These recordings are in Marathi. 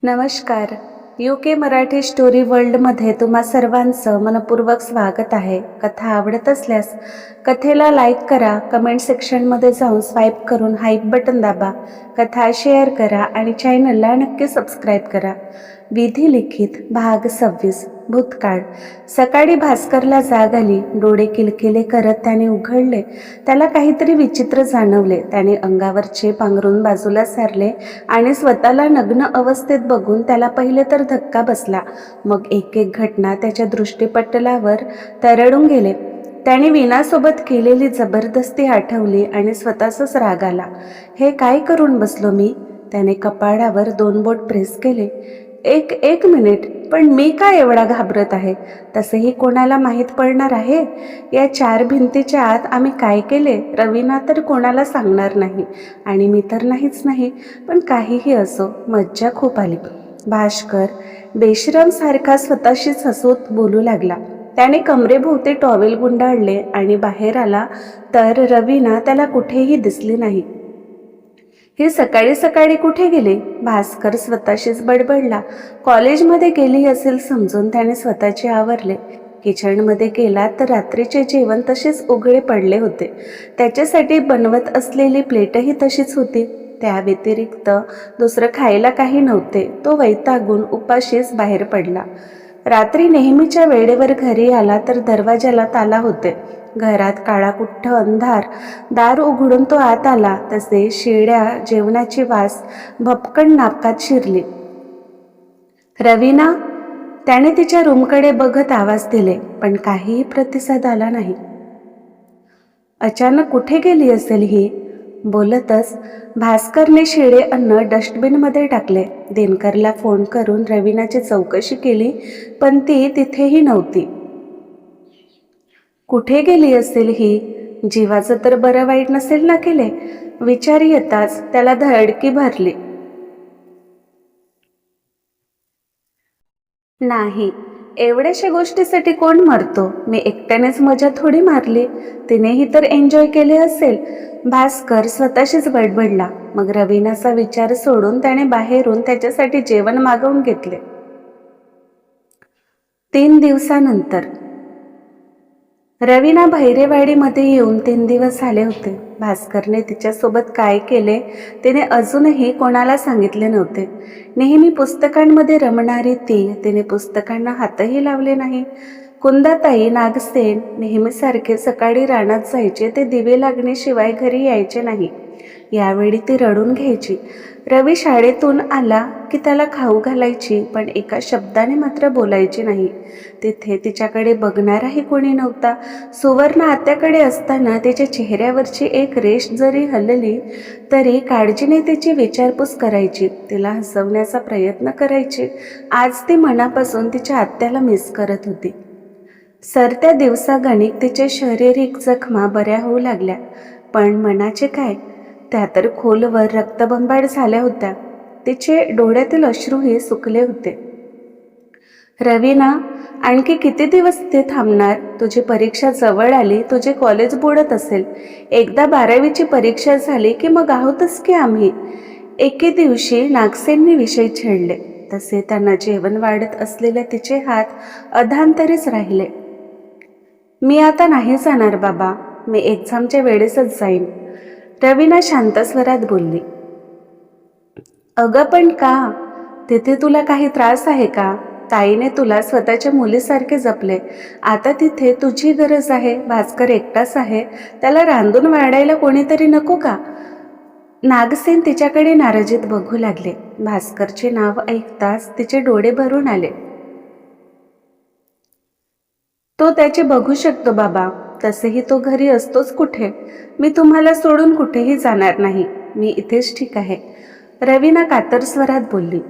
नमस्कार. UK मराठी स्टोरी वर्ल्डमध्ये तुम्हा सर्वांचं मनपूर्वक स्वागत आहे. कथा आवडत असल्यास कथेला लाईक करा, कमेंट सेक्शनमध्ये जाऊन स्वाईप करून हाईप बटन दाबा, कथा शेअर करा आणि चॅनलला नक्की सबस्क्राईब करा. विधी लिखित भाग 26. भूतकाळ. सकाळी भास्करला जाग आली. डोळे किलकिले करत त्याने उघडले. त्याला काहीतरी विचित्र जाणवले. त्याने अंगावरचे पांघरून बाजूला सारले आणि स्वतःला नग्न अवस्थेत बघून त्याला पहिले तर धक्का बसला. मग एक एक घटना त्याच्या दृष्टीपटलावर तरळून गेले. त्याने वीणासोबत केलेली जबरदस्ती आठवली आणि स्वतःचाच राग आला. हे काय करून बसलो मी? त्याने कपाळावर 2 बोट प्रेस केले. एक मिनिट, पण मी काय एवढा घाबरत आहे? तसेही कोणाला माहीत पडणार आहे? या 4 भिंतीच्या आत आम्ही काय केले रवीना तर कोणाला सांगणार नाही आणि मी तर नाहीच नाही. पण काहीही असो, मज्जा खूप आली. भास्कर बेशरमसारखा स्वतःशीच हसत बोलू लागला. त्याने कमरेभोवती टॉवेल गुंडाळले आणि बाहेर आला तर रवीना त्याला कुठेही दिसली नाही. ही सकाळी सकाळी कुठे गेली? भास्कर स्वतःशीच बडबडला. कॉलेजमध्ये गेली असेल समजून त्याने स्वतःचे आवरले. किचनमध्ये गेला तर रात्रीचे जेवण तसेच उघडे पडले होते. त्याच्यासाठी बनवत असलेली प्लेटही तशीच होती. त्या व्यतिरिक्त दुसरं खायला काही नव्हते. तो वैतागून उपाशीच बाहेर पडला. रात्री नेहमीच्या वेळेवर घरी आला तर दरवाजाला ताला होते. घरात काळाकुट्ट अंधार. दार उघडून तो आत आला तसे शिळ्या जेवणाची वास भपकन नाकात शिरली. रवीना? त्याने तिच्या रूमकडे बघत आवाज दिले, पण काहीही प्रतिसाद आला नाही. अचानक कुठे गेली असेल ही? बोलतच भास्करने शिळे अन्न डस्टबिनमध्ये टाकले. दिनकरला फोन करून रवीनाची चौकशी केली, पण ती तिथेही नव्हती. कुठे गेली असेल ही? जीवाचं तर बरं वाईट नसेल ना केले? विचार येताच त्याला धडकी भरली. नाही, एवढ्याशा गोष्टीसाठी कोण मरतो? मी एकट्यानेच मजा थोडी मारली. तिनेही तर एन्जॉय केले असेल. भास्कर स्वतःशीच बडबडला. मग रवीनाचा विचार सोडून त्याने बाहेरून त्याच्यासाठी जेवण मागवून घेतले. 3 दिवसानंतर रवीना भैरेवाडीमध्ये येऊन 3 दिवस झाले होते. भास्करने तिच्यासोबत काय केले तिने अजूनही कोणाला सांगितले नव्हते. नेहमी पुस्तकांमध्ये रमणारी ती तिने पुस्तकांना हातही लावले नाही. कुंदाताई नागसेन नेहमीसारखे सकाळी रानात जायचे ते दिवे लागण्याशिवाय घरी यायचे नाही. यावेळी ती रडून घ्यायची. रवी शाळेतून आला की त्याला खाऊ घालायची, पण एका शब्दाने मात्र बोलायची नाही. तिथे तिच्याकडे बघणाराही कोणी नव्हता. सुवर्ण आत्याकडे असताना तिच्या चेहऱ्यावरची एक रेष जरी हलली तरी काळजीने तिची विचारपूस करायची, तिला हसवण्याचा प्रयत्न करायची. आज ती मनापासून तिच्या आत्याला मिस करत होती. सरत्या दिवसागणिक तिचे शारीरिक जखमा बऱ्या होऊ लागल्या, पण मनाचे काय? त्या तर खोलवर रक्तबंबाळ झाल्या होत्या. तिचे डोळ्यातील अश्रूही सुकले होते. रवीना, आणखी किती दिवस ते थांबणार? तुझी परीक्षा जवळ आली, तुझे कॉलेज बुडत असेल. एकदा 12वीची परीक्षा झाली की मग आहोतच की आम्ही. एके दिवशी नागसेननी विषय छेडले तसे त्यांना जेवण वाढत असलेले तिचे हात अधांतरीच राहिले. मी आता नाही जाणार बाबा, मी एक्झामच्या वेळेसच जाईन, रवीना शांत स्वरात बोलली. अगं पण का? तिथे तुला काही त्रास आहे का? ताईने तुला स्वतःच्या मुलीसारखे जपले. आता तिथे तुझी गरज आहे. भास्कर एकटाच आहे, त्याला रांधून वाढायला कोणीतरी नको का? नागसेन तिच्याकडे नाराजीत बघू लागले. भास्करचे नाव ऐकताच तिचे डोळे भरून आले. तो त्याचे बघू शकतो बाबा, तसेही तो घरी असतोच कुठे. मी तुम्हाला सोडून कुठेही जाणार नाही, मी इथेच ठीक आहे, रवीना कातर स्वरात बोलली.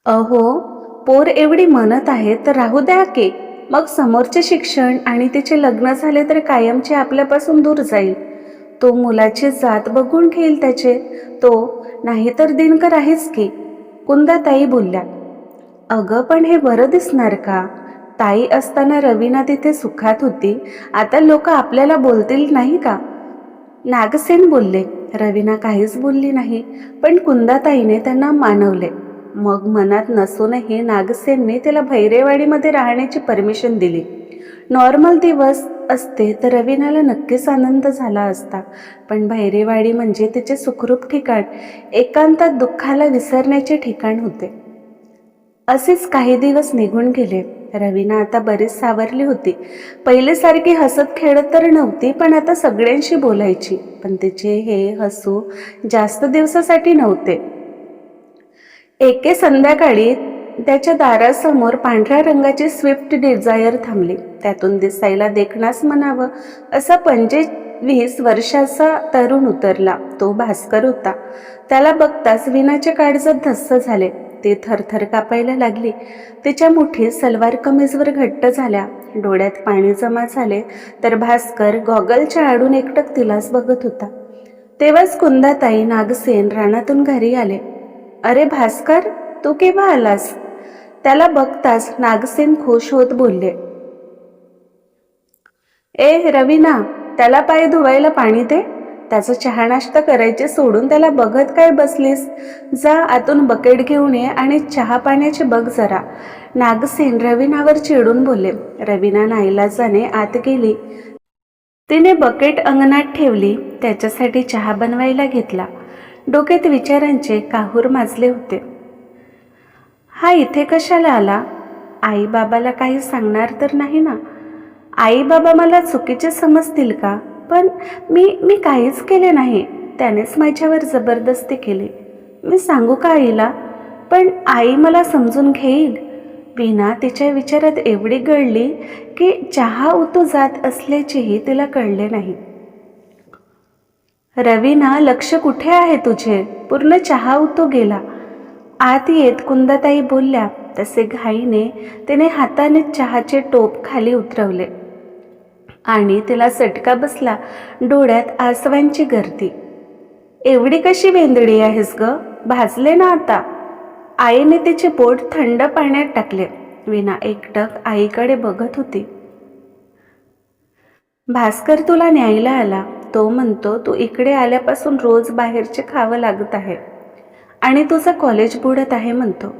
अहो, पोर एवढी म्हणत आहे तर राहू द्या की. मग समोरचे शिक्षण आणि तिचे लग्न झाले तर कायमचे आपल्यापासून दूर जाईल. तो मुलाची जात बघून घेईल त्याचे, तो नाहीतर दिनकर आहेच की, कुंदाताई बोलल्या. अगं पण हे बरं दिसणार का? ताई असताना रवीना तिथे सुखात होती, आता लोक आपल्याला बोलतील नाही का? नागसेन बोलले. रवीना काहीच बोलली नाही, पण कुंदाताईने त्यांना मानवले. मग मनात नसूनही नागसेनने तिला भैरेवाडीमध्ये राहण्याची परमिशन दिली. नॉर्मल दिवस असते तर रवीनाला नक्कीच आनंद झाला असता, पण भैरेवाडी म्हणजे तिचे सुखरूप ठिकाण, एकांतात दुःखाला विसरण्याचे ठिकाण होते. असेच काही दिवस निघून गेले. रवीना आता बरीच सावरली होती. पहिलेसारखी हसत खेळत तर नव्हती, पण आता सगळ्यांशी बोलायची. पण तिचे हे हसू जास्त दिवसासाठी नव्हते. एके संध्याकाळी त्याच्या दारासमोर पांढऱ्या रंगाची स्विफ्ट डिझायर थांबली. त्यातून दिसायला देखणास म्हणावं असा 25 वर्षाचा तरुण उतरला. तो भास्कर होता. त्याला बघताच विनाचे काळजात धस्स झाले. ती थरथर कापायला लागली. तिच्या मुठी सलवार कमीजवर घट्ट झाल्या. डोळ्यात पाणी जमा झाले तर भास्कर गॉगलच्या आडून एकटक तिलाच बघत होता. तेव्हाच कुंदाताई, नागसेन रानातून घरी आले. अरे भास्कर, तू केव्हा आलास? त्याला बघताच नागसेन खुश होत बोलले. ए रवीना, त्याला पाय धुवायला पाणी दे. त्याचा चहा नाश्ता करायचे सोडून त्याला बघत काय बसलीस? जा आतून बकेट घेऊन ये आणि चहा पाण्याचे बघ जरा. नागसेन रवीनावर चिडून बोलले. रवीना नाईलाजाने आत गेली. तिने बकेट अंगणात ठेवली. त्याच्यासाठी चहा बनवायला घेतला. डोक्यात विचारांचे काहूर माजले होते. हा इथे कशाला आला? आई बाबाला काही सांगणार तर नाही ना? आई बाबा मला चुकीचे समजतील का? पण मी काहीच केले नाही. त्यानेच माझ्यावर जबरदस्ती केली. मी सांगू का आईला? पण आई मला समजून घेईल. वीणा तिच्या विचारात एवढी गळली की चहा उतू जात असल्याचेही तिला कळले नाही. रवीना, लक्ष कुठे आहे तुझे? पूर्ण चहा उतू गेला. आत येत कुंदाताई बोलल्या तसे घाईने तिने हाताने चहाचे टोप खाली उतरवले आणि तिला चटका बसला. डोळ्यात आसवांची गर्दी. एवढी कशी वेंदडी आहेस ग? भाजले ना आता? आईने तिचे बोट थंड पाण्यात टाकले. वीणा एकटक आईकडे बघत होती. भास्कर तुला न्यायला आला. तो म्हणतो तू इकडे आल्यापासून रोज बाहेरचे खावं लागत आहे आणि तुझं कॉलेज बुडत आहे म्हणतो.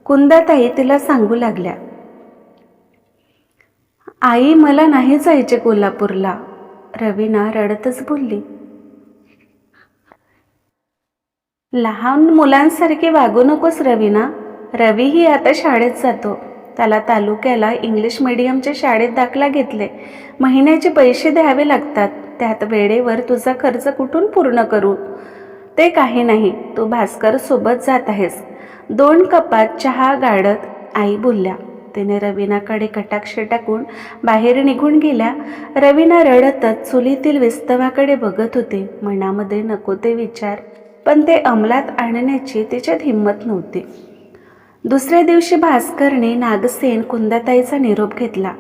कुंदाताई तिला सांगू लागल्या. आई, मला नाही जायचे कोल्हापूरला. रवीना रडतच बोलली. लहान मुलांसारखे वागू नकोस रवीना. रवीही आता शाळेत जातो. त्याला तालुक्याला इंग्लिश मीडियमच्या शाळेत दाखला घेतले. महिन्याचे पैसे द्यावे लागतात. त्यात वेळेवर तुझा खर्च कुठून पूर्ण करू? ते काही नाही, तू भास्कर सोबत जात आहेस. 2 कपात चहा गाळत आई बोलल्या. तिने रवीनाकडे कटाक्ष टाकून बाहेर निघून गेल्या. रवीना रडतच चुलीतील विस्तवाकडे बघत होते. मनामध्ये नको ते विचार, पण ते अंमलात आणण्याची तिच्यात हिंमत नव्हती. दुसऱ्या दिवशी भास्करने नागसेन कुंदाताईचा निरोप घेतला.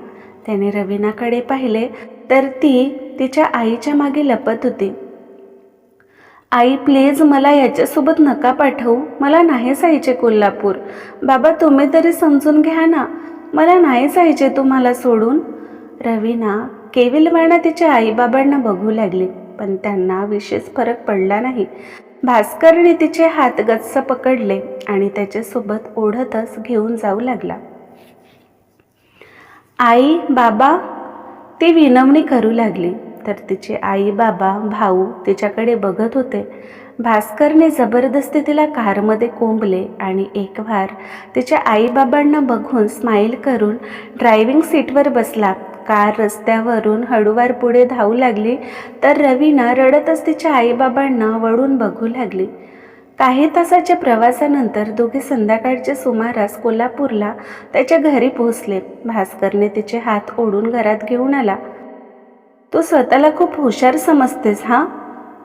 त्याने रवीनाकडे पाहिले तर ती तिच्या आईच्या मागे लपत होती. आई प्लीज, मला याच्यासोबत नका पाठवू. मला नाही जायचे कोल्हापूर. बाबा तुम्ही तरी समजून घ्या ना. मला नाही जायचे तुम्हाला सोडून. रवीना केविलवाणा तिच्या आईबाबांना बघू लागली, पण त्यांना विशेष फरक पडला नाही. भास्करने तिचे हात गच्च पकडले आणि त्याच्यासोबत ओढतच घेऊन जाऊ लागला. आई बाबा, ती विनवणी करू लागली तर तिचे आई बाबा भाऊ तिच्याकडे बघत होते. भास्करने जबरदस्ती तिला कारमध्ये कोंबले आणि एक वार तिच्या आईबाबांना बघून स्माईल करून ड्रायव्हिंग सीटवर बसला. कार रस्त्यावरून हळूवार पुढे धावू लागली तर रवीना रडतच तिच्या आईबाबांना वळून बघू लागली. काही तासाच्या प्रवासानंतर दोघे संध्याकाळच्या सुमारास कोल्हापूरला त्याच्या घरी पोहोचले. भास्करने तिचे हात ओढून घरात घेऊन आला. तू स्वतःला खूप हुशार समजतेस हा?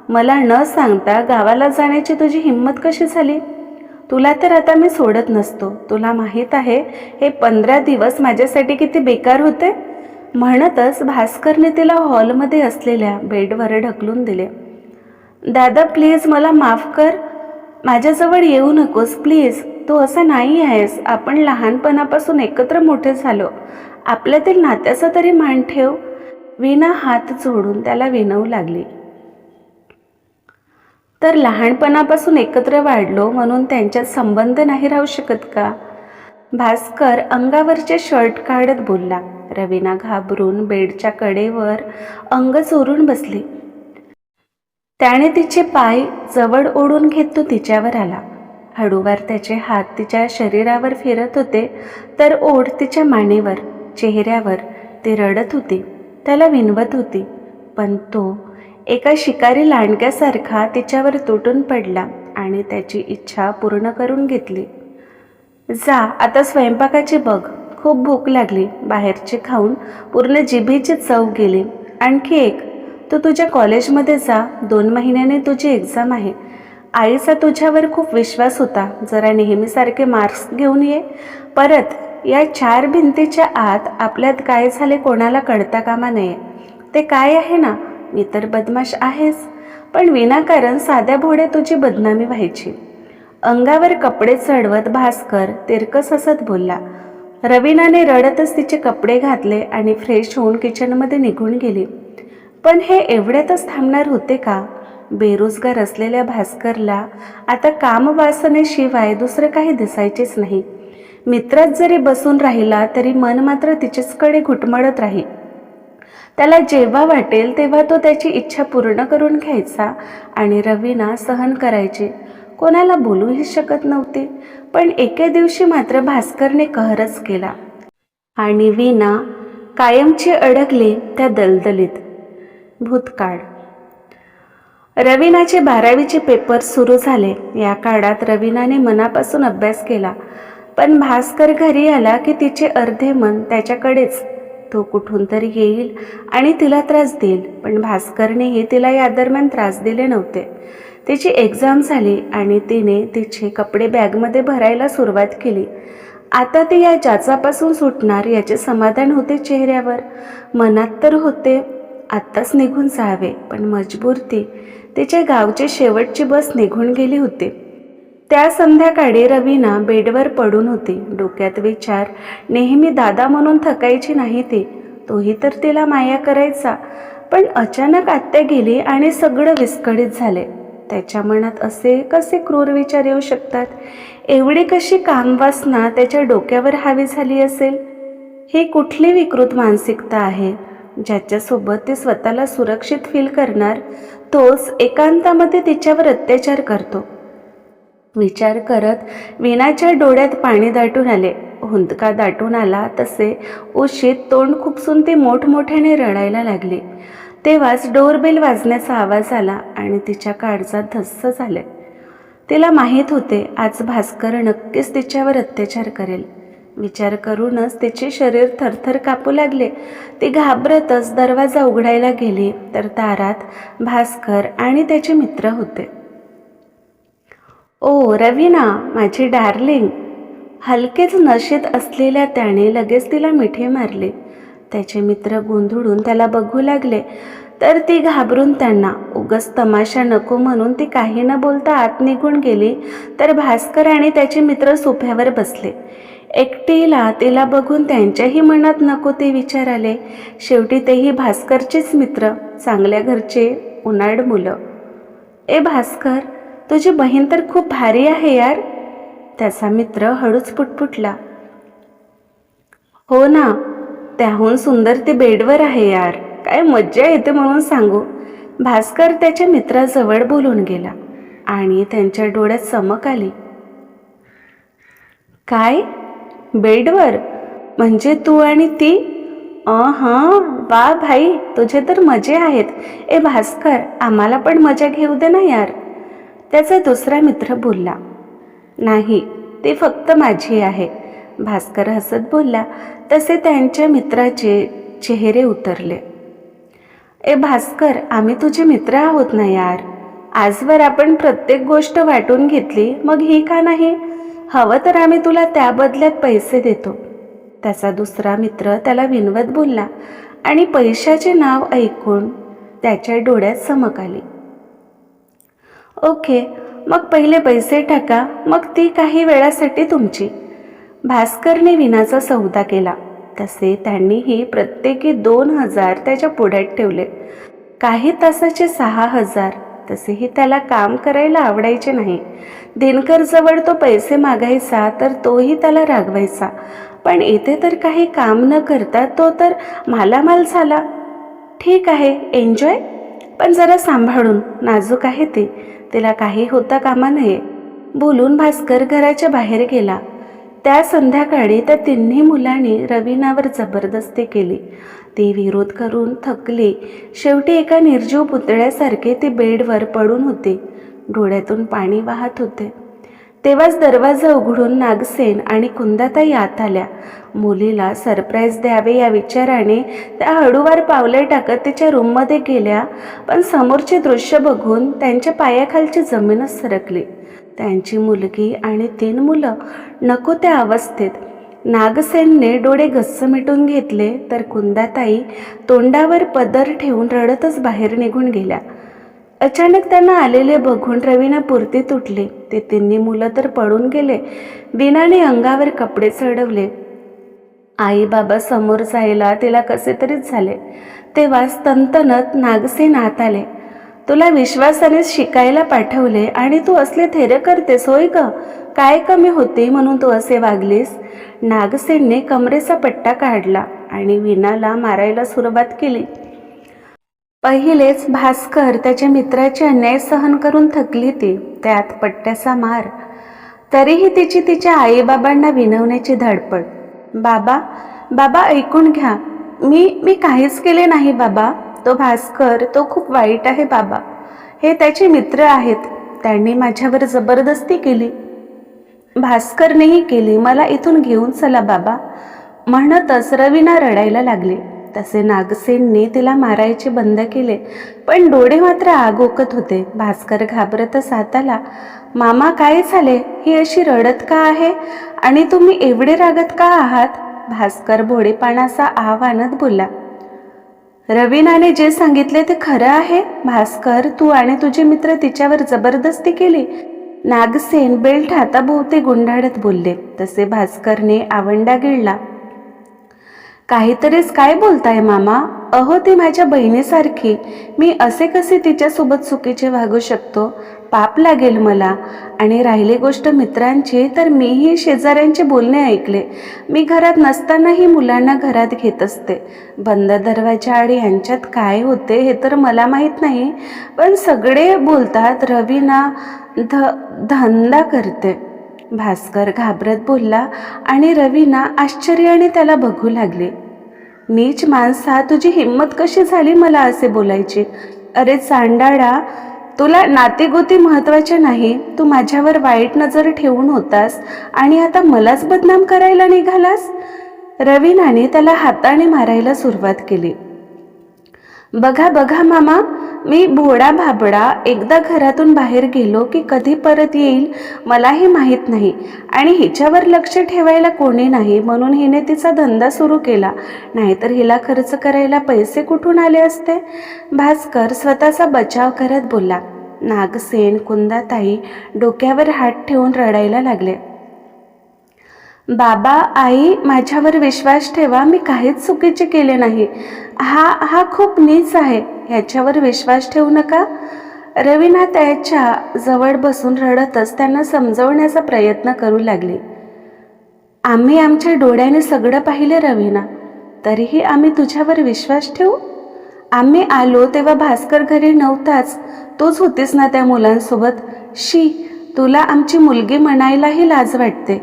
मला न सांगता गावाला जाण्याची तुझी हिंमत कशी झाली? तुला तर आता मी सोडत नसतो. तुला माहीत आहे हे 15 दिवस माझ्यासाठी किती बेकार होते. म्हणतच भास्करने तिला हॉलमध्ये असलेल्या बेडवर ढकलून दिले. दादा प्लीज मला माफ कर. माझ्याजवळ येऊ नकोस प्लीज. तू असा नाही आहेस. आपण लहानपणापासून एकत्र मोठे झालो. आपल्यातील नात्याचा तरी मान ठेव. वीणा हात जोडून त्याला विनवू लागली. तर लहानपणापासून एकत्र वाढलो म्हणून त्यांच्यात संबंध नाही राहू शकत का? भास्कर अंगावरचे शर्ट काढत बोलला. रवीना घाबरून बेडच्या कडेवर अंग चोरून बसली. त्याने तिचे पाय जवळ ओढून घेत तो तिच्यावर आला. हळूवार त्याचे हात तिच्या शरीरावर फिरत होते, तर ओठ तिच्या मानेवर, चेहऱ्यावर. ती रडत होती, त्याला विनवत होती, पण तो एका शिकारी लांडग्यासारखा तिच्यावर तुटून पडला आणि त्याची इच्छा पूर्ण करून घेतली. जा, आता स्वयंपाकाची बघ, खूप भूक लागली. बाहेरचे खाऊन पूर्ण जिभेची चव गेली. आणखी एक, तू तुझ्या कॉलेजमध्ये जा, 2 महिन्याने तुझी एक्झाम आहे. आईचा तुझ्यावर खूप विश्वास होता. जरा नेहमीसारखे मार्क्स घेऊन ये. परत या 4 भिंतीच्या आत आपल्यात काय झाले कोणाला कळता कामा नये. ते काय आहे ना, मी तर बदमाश आहेच, पण विनाकारण साध्या भोळ्या तुझी बदनामी व्हायची. अंगावर कपडे चढवत भास्कर तिरकस हसत बोलला. रवीनाने रडतच तिचे कपडे घातले आणि फ्रेश होऊन किचनमध्ये निघून गेली. पण हे एवढ्यातच थांबणार होते का? बेरोजगार असलेल्या भास्करला आता कामवासनेशिवाय दुसरं काही दिसायचेच नाही. मित्रात जरी बसून राहिला तरी मन मात्र तिच्याचकडे घुटमळत राही. त्याला जेव्हा वाटेल तेव्हा तो त्याची इच्छा पूर्ण करून घ्यायचा आणि रवीना सहन करायची. कोणाला बोलूही शकत नव्हते. पण एके दिवशी मात्र भास्करने कहरच केला आणि वीणा कायमची अडकली त्या दलदलीत. भूतकाळ. रवीनाचे 12वीचे पेपर सुरू झाले. या काळात रवीनाने मनापासून अभ्यास केला, पण भास्कर घरी आला की तिचे अर्धे मन त्याच्याकडेच. तो कुठून तरी येईल आणि तिला त्रास देईल, पण भास्करनेही तिला या दरम्यान त्रास दिले नव्हते. तिची एक्झाम झाली आणि तिने तिचे कपडे बॅगमध्ये भरायला सुरुवात केली. आता ती या जाचापासून सुटणार याचे समाधान होते चेहऱ्यावर. मनात तर होते आत्ताच निघून जावे, पण मजबूर ती. तिच्या गावची शेवटची बस निघून गेली होती. त्या संध्याकाळी रवीना बेडवर पडून होती. डोक्यात विचार. नेहमी दादा म्हणून थकायची नाही ती. तोही तर तिला माया करायचा. पण अचानक आत्या गेली आणि सगळं विस्कळीत झाले. त्याच्या मनात असे कसे क्रूर विचार येऊ शकतात? एवढी कशी कामवासना त्याच्या डोक्यावर हावी झाली असेल? ही कुठली विकृत मानसिकता आहे? ज्याच्यासोबत ते स्वतःला सुरक्षित फील करणार, तोच एकांतामध्ये तिच्यावर अत्याचार करतो. विचार करत वीणाच्या डोळ्यात पाणी दाटून आले. हुंदका दाटून आला तसे उशीत तोंड खुपसून ती मोठमोठ्याने रडायला लागली. तेव्हाच डोरबेल वाजण्याचा आवाज आला आणि तिच्या काळजात धस्स झाले. तिला माहीत होते आज भास्कर नक्कीच तिच्यावर अत्याचार करेल. विचार करूनच तिचे शरीर थरथर कापू लागले. ती घाबरतच दरवाजा उघडायला गेली तर दारात भास्कर आणि त्याचे मित्र होते. ओ रवीना, माझी डार्लिंग. हलकेच नशेत असलेल्या त्याने लगेच तिला मिठी मारली. त्याचे मित्र गोंधळून त्याला बघू लागले तर ती घाबरून त्यांना उगाच तमाशा नको म्हणून ती काही न बोलता आत निघून गेली. तर भास्कर आणि त्याचे मित्र सोफ्यावर बसले. एकटीला तिला बघून त्यांच्याही मनात नको ते विचार आले. शेवटी तेही भास्करचेच मित्र, चांगल्या घरचे उनाड मुलं. ए भास्कर, तुझी बहीण तर खूप भारी आहे यार. त्याचा मित्र हळूच पुटपुटला. हो ना, त्याहून सुंदर ती बेडवर आहे यार. काय मज्जा येते म्हणून सांगू. भास्कर त्याच्या मित्राजवळ बोलून गेला आणि त्यांच्या डोळ्यात चमक आली. काय, बेडवर? म्हणजे तू आणि ती? हां, वा भाई, तुझे तर मजे आहेत. ए भास्कर, आम्हाला पण मजा घेऊ दे ना यार. त्याचा दुसरा मित्र बोलला. नाही, ती फक्त माझी आहे. भास्कर हसत बोलला. तसे त्यांच्या मित्राचे चेहरे उतरले. ए भास्कर, आम्ही तुझे मित्र आहोत ना यार. आजवर आपण प्रत्येक गोष्ट वाटून घेतली, मग ही का नाही? हवं तर आम्ही तुला त्या बदल्यात पैसे देतो. त्याचा दुसरा मित्र त्याला विनवत बोलला आणि पैशाचे नाव ऐकून त्याच्या डोळ्यात चमक आली. ओके, मग पहिले पैसे टाका, मग ती काही वेळासाठी तुमची. भास्करने विनाचा सौदा केला. तसे त्यांनीही प्रत्येकी 2000 त्याच्या पुढ्यात ठेवले. काही तासाचे 6000, तसेही त्याला काम करायला आवडायचे नाही. दिनकरजवळ तो पैसे मागायचा तर तोही त्याला रागवायचा. पण इथे तर काही काम न करता तो तर मालामाल झाला. ठीक आहे, एन्जॉय, पण जरा सांभाळून. नाजूक आहे ती, तिला काही होता कामा नये, बोलून भास्कर घराच्या बाहेर गेला. त्या संध्याकाळी त्या तिन्ही मुलांनी रवीनावर जबरदस्ती केली. ती विरोध करून थकली. शेवटी एका निर्जीव पुतळ्यासारखे ती बेडवर पडून होती. डोळ्यातून पाणी वाहत होते. तेव्हाच दरवाजा उघडून नागसेन आणि कुंदाताई आत आल्या. मुलीला सरप्राईज द्यावे या विचाराने त्या हळूवार पावले टाकत तिच्या रूममध्ये गेल्या. पण समोरचे दृश्य बघून त्यांच्या पायाखालची जमीनच सरकली. त्यांची मुलगी आणि 3 मुलं नको त्या अवस्थेत. नागसेनने डोळे गच्च मिटून घेतले तर कुंदाताई तोंडावर पदर ठेवून रडतच बाहेर निघून गेल्या. अचानक त्यांना आलेले बघून रवीना पुरती तुटली. ते 3 मुलं तर पळून गेले. विनाने अंगावर कपडे चढवले. आई बाबा समोर जायला तिला कसे तरीच झाले. तेव्हाच तनतनत नागसेन आत आले. तुला विश्वासाने शिकायला पाठवले आणि तू असले थेरे करतेस होय ग? काय कमी होते म्हणून तू असे वागलीस? नागसेनने कमरेचा पट्टा काढला आणि विनाला मारायला सुरुवात केली. पहिलेच भास्कर त्याच्या मित्राचे अन्याय सहन करून थकली ती, त्यात पट्ट्याचा मार. तरीही तिची तिच्या आईबाबांना विनवण्याची धडपड. बाबा बाबा ऐकून घ्या, मी काहीच केले नाही बाबा. तो भास्कर तो खूप वाईट आहे बाबा. हे त्याचे मित्र आहेत. त्यांनी माझ्यावर जबरदस्ती केली. भास्करनेही केली. मला इथून घेऊन चला बाबा. म्हणतच रवीना रडायला लागली. तसे नागसेनने तिला मारायचे बंद केले, पण डोळे मात्र आग ओकत होते. भास्कर घाबरतच आत आला. मामा काय झाले? ही अशी रडत का आहे आणि तुम्ही एवढे रागत का आहात? भास्कर भोळेपणाचा आव्हानात बोलला. रवीनाने जे सांगितले ते खरं आहे. भास्कर, तू आणि तुझे मित्र तिच्यावर जबरदस्ती केली. नागसेन बेल्ट हाताभोवती गुंडाळत बोलले. तसे भास्करने आवंडा गिळला. काहीतरीच काय बोलताय मामा? अहो, ती माझ्या बहिणीसारखी. मी असे कसे तिच्यासोबत चुकीचे वागू शकतो? पाप लागेल मला. आणि राहिली गोष्ट मित्रांची, तर मीही शेजाऱ्यांचे बोलणे ऐकले. मी घरात नसतानाही मुलांना घरात घेत असते. बंद दरवाजा आड यांच्यात काय होते हे तर मला माहीत नाही, पण सगळे बोलतात रवीना धंदा करते. भास्कर घाबरत बोलला आणि रवीना आश्चर्याने त्याला बघू लागली. नीच माणसा, तुझी हिंमत कशी झाली मला असे बोलायची? अरे चांडाळा, तुला नातेगोती महत्वाचे नाही. तू माझ्यावर वाईट नजर ठेवून होतास आणि आता मलाच बदनाम करायला निघालास. रवीनाने त्याला हाताने मारायला सुरुवात केली. बघा बघा मामा, मी भोळा भाबडा एकदा घरातून बाहेर गेलो की कधी परत येईल मलाही माहीत नाही. आणि हिच्यावर लक्ष ठेवायला कोणी नाही म्हणून हिने तिचा धंदा सुरू केला. नाहीतर हिला खर्च करायला पैसे कुठून आले असते? भास्कर स्वतःचा बचाव करत बोलला. नागसेन, कुंदाताई डोक्यावर हात ठेवून रडायला लागले. बाबा, आई, माझ्यावर विश्वास ठेवा. मी काहीच चुकीचे केले नाही. हा खूप नीच आहे. ह्याच्यावर विश्वास ठेवू नका. रवीना त्याच्या जवळ बसून रडतच त्यांना समजवण्याचा प्रयत्न करू लागली. आम्ही आमच्या डोळ्याने सगळं पाहिले रवीना, तरीही आम्ही तुझ्यावर विश्वास ठेवू? आम्ही आलो तेव्हा भास्कर घरी नव्हताच. तूच होतीस ना त्या मुलांसोबत? शी, तुला आमची मुलगी म्हणायलाही लाज वाटते.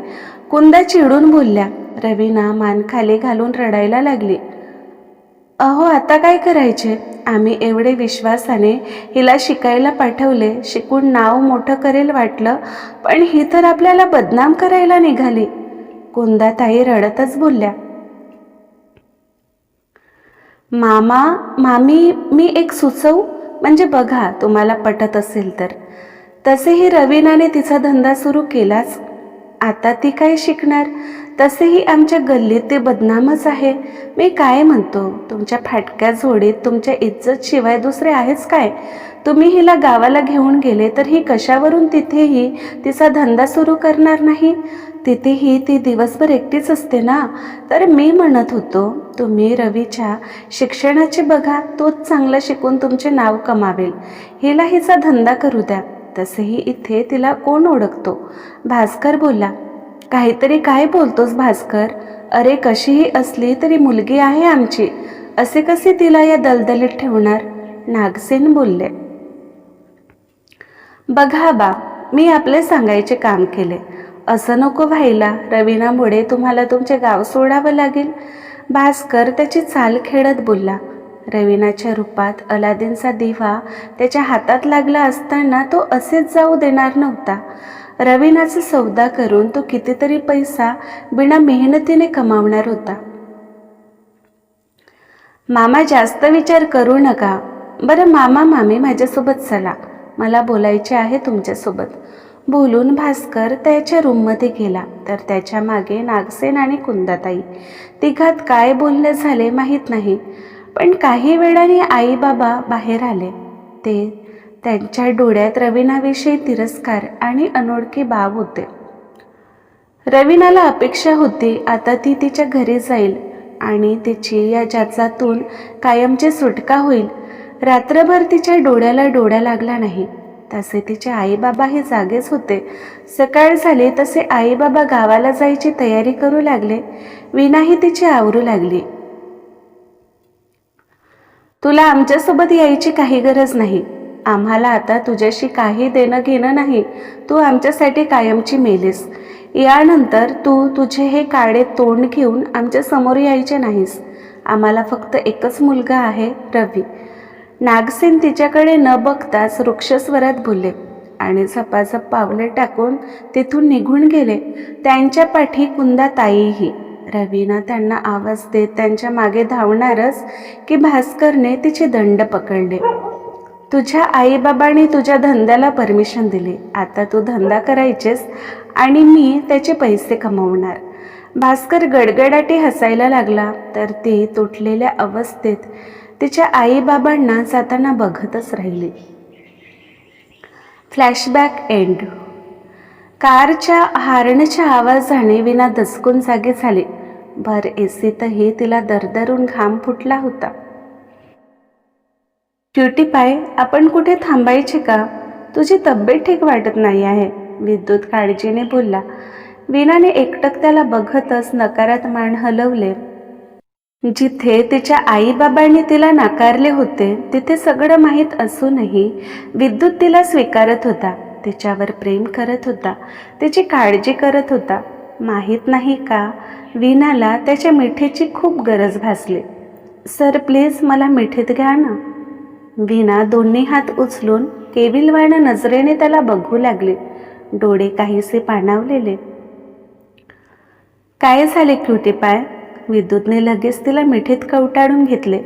कुंदा चिडून बोलल्या. रवीना मान खाली घालून रडायला लागली. अहो, आता काय करायचे? आम्ही एवढे विश्वासाने हिला शिकायला पाठवले. शिकून नाव मोठं करेल वाटलं, पण ही तर आपल्याला बदनाम करायला निघाली. कुंदाताई रडतच बोलल्या. मामा, मामी, मी एक सुचवू? म्हणजे बघा, तुम्हाला पटत असेल तर. तसेही रवीनाने तिचा धंदा सुरू केलाच. आता ती काय शिकणार? तसेही आमच्या गल्लीत ते बदनामच आहे. मी काय म्हणतो, तुमच्या फाटक्या झोडीत तुमच्या इज्जत शिवाय दुसरे आहेच काय? तुम्ही हिला गावाला घेऊन गेले तर ही कशावरून तिथेही तिचा धंदा सुरू करणार नाही? तिथेही ती दिवसभर एकटीच असते ना. तर मी म्हणत होतो, तुम्ही रवीच्या शिक्षणाचे बघा, तोच चांगलं शिकून तुमचे नाव कमावेल. हिला हिचा धंदा करू द्या. तसेही इथे तिला कोण ओळखतो? भास्कर बोलला. काहीतरी काय बोलतोस भास्कर? अरे कशीही असली तरी मुलगी आहे आमची, असे कसे तिला या दलदलीत ठेवणार? नागसेन बोलले. बघा बा, मी आपले सांगायचे काम केले. असं नको व्हायला, रवीनामुळे तुम्हाला तुमचे गाव सोडावं लागेल. भास्कर त्याची चाल खेळत बोलला. रवीनाच्या रूपात अलादीनचा दिवा त्याच्या हातात लागला असताना तो असेच जाऊ देणार नव्हता. रवीनाचा सौदा करून तो कितीतरी पैसा बिना मेहनतीने कमावणार होता. मामा जास्त विचार करू नका. बरं मामा मामी माझ्यासोबत चला, मला बोलायचे आहे तुमच्यासोबत. बोलून भास्कर त्याच्या रूममध्ये गेला तर त्याच्या मागे नागसेन आणि कुंदाताई. तिघात काय बोलणे झाले माहीत नाही, पण काही वेळाने आई बाबा बाहेर आले. ते त्यांच्या डोळ्यात रवीनाविषयी तिरस्कार आणि अनोळखी भाव होते. रवीनाला अपेक्षा होती आता ती तिच्या घरी जाईल आणि तिची या जाचातून कायमची सुटका होईल. रात्रभर तिच्या डोळ्याला डोळा लागला नाही. तसे तिचे आईबाबाही जागेच होते. सकाळ झाली तसे आईबाबा गावाला जायची तयारी करू लागले. विनाही तिची आवरू लागली. तुला आमच्यासोबत यायची काही गरज नाही. आम्हाला आता तुझ्याशी काही देणं घेणं नाही. तू आमच्यासाठी कायमची मेलीस. यानंतर तू तुझे हे काळे तोंड घेऊन आमच्या समोर यायचे नाहीस. आम्हाला फक्त एकच मुलगा आहे, रवी. नागसेन तिच्याकडे न बघताच वृक्षस्वरात बोलले आणि झपाझप पावले टाकून तिथून निघून गेले. त्यांच्या पाठी कुंदाताईही. रवीना त्यांना आवाज देत त्यांच्या मागे धावणारच की भास्करने तिचे दंड पकडले. तुझ्या आईबाबांनी तुझ्या धंद्याला परमिशन दिली. आता तू धंदा करायचेस आणि मी त्याचे पैसे कमवणार. भास्कर गडगडाटी हसायला लागला तर ती तुटलेल्या अवस्थेत तिच्या आईबाबांना जाताना बघतच राहिली. Flashback end. कारच्या हॉर्नच्या आवाजाने विना दचकून जागी झाली. भर एसीतही तिला दरदरून घाम फुटला होता. क्युटी पाय, आपण कुठे थांबायचे का? तुझी तब्येत ठीक वाटत नाही आहे, विद्युत काळजीने बोलला. विनाने एकटक त्याला बघतच नकारात मान हलवले. जिथे तिच्या आईबाबांनी तिला नाकारले होते तिथे सगळं माहीत असूनही विद्युत तिला स्वीकारत होता, तिच्यावर प्रेम करत होता, तिची काळजी करत होता. माहीत नाही का, विनाला त्याच्या मिठीची खूप गरज भासली. सर प्लीज मला मिठीत घ्या ना. विना दोन्ही हात उचलून केविलवाण नजरेने त्याला बघू लागली, डोळे काहीसे पाणावलेले. काय झाले क्युटी पाय? विद्युतने लगेच तिला मिठीत कवटाळून घेतले.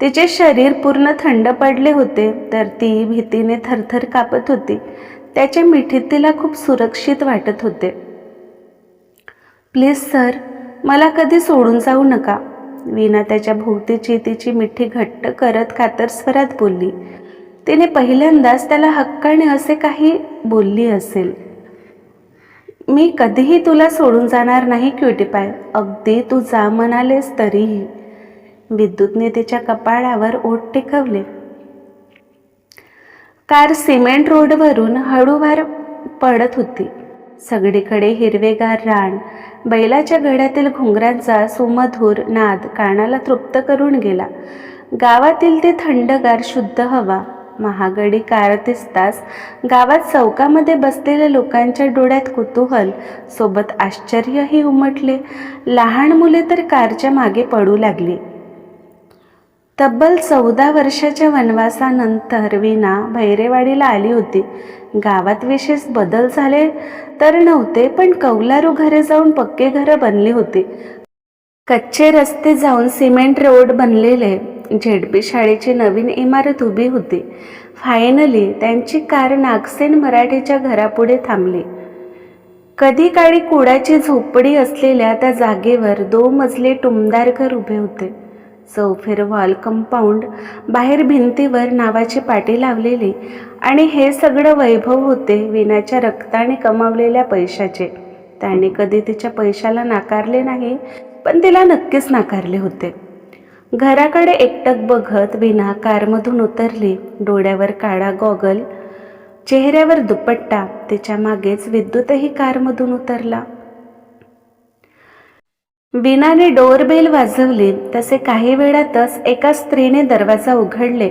तिचे शरीर पूर्ण थंड पडले होते तर ती भीतीने थरथर कापत होती. त्याच्या मिठीत तिला खूप सुरक्षित वाटत होते. प्लीज सर, मला कधी सोडून जाऊ नका. विना त्याच्या भोवतीची तिची मिठी घट्ट करत कातर स्वरात बोलली. तिने पहिल्यांदाच त्याला हक्काने असे काही बोलली असेल. मी कधीही तुला सोडून जाणार नाही क्युटी पाय, अगदी तू जा म्हणालेस तरीही. विद्युतने तिच्या कपाळावर ओठ टेकवले. कार सिमेंट रोडवरून हळूवार पडत होती. सगळीकडे हिरवेगार रान, बैलाच्या गळ्यातील घुंगरांचा सुमधुर नाद कानाला तृप्त करून गेला. गावातील ती थंडगार शुद्ध हवा. महागडी कार दिसताच गावात चौकामध्ये बसलेल्या लोकांच्या डोळ्यात कुतूहल सोबत आश्चर्यही उमटले. लहान मुले तर कारच्या मागे पडू लागली. तब्बल 14 वर्षाच्या वनवासानंतर विना भैरेवाडीला आली होती. गावात विशेष बदल झाले तर नव्हते, पण कौलारू घरे जाऊन पक्के घरं बनली होती. कच्चे रस्ते जाऊन सिमेंट रोड बनलेले. झेडपी शाळेची नवीन इमारत उभी होती. फायनली त्यांची कार नागसेन मराठेच्या घरापुढे थांबली. कधी काळी कुडाची झोपडी असलेल्या त्या जागेवर 2 मजली टुमदार घर उभे होते. चौफेर वॉल कंपाऊंड, बाहेर भिंतीवर नावाची पाटी लावलेली, आणि हे सगळं वैभव होते वीणाच्या रक्ताने कमावलेल्या पैशाचे. त्याने कधी तिच्या पैशाला नाकारले नाही, पण तिला नक्कीच नाकारले होते. घराकडे एकटक बघत वीणा कारमधून उतरली. डोळ्यावर काळा गॉगल, चेहऱ्यावर दुपट्टा. तिच्या मागेच विद्युतही कारमधून उतरला. वीणाने डोरबेल वाजवली. तसे काही वेळातच एका स्त्रीने दरवाजा उघडले.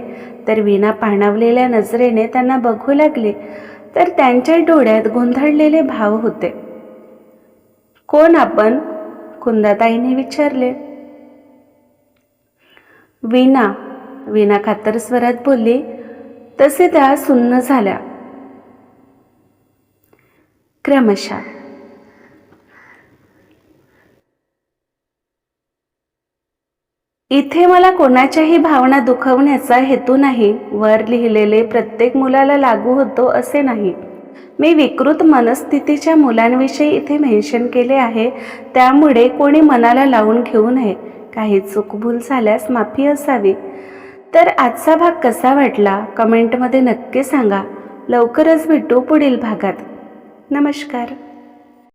तर वीणा पाणावलेल्या नजरेने त्यांना बघू लागली. तर त्यांच्या डोळ्यात गोंधळलेले भाव होते. कोण आपण? कुंदाताईने विचारले. वीणा, वीणा कातर स्वरात बोलली. तसे त्या सुन्न झाल्या. क्रमशः इथे मला कोणाच्याही भावना दुखवण्याचा हेतू नाही. वर लिहिलेले प्रत्येक मुलाला लागू होतो असे नाही. मी विकृत मनस्थितीच्या मुलांविषयी इथे मेन्शन केले आहे, त्यामुळे कोणी मनाला लावून घेऊ नये. काही चूकभूल झाल्यास माफी असावी. तर आजचा भाग कसा वाटला कमेंटमध्ये नक्की सांगा. लवकरच भेटू पुढील भागात. नमस्कार.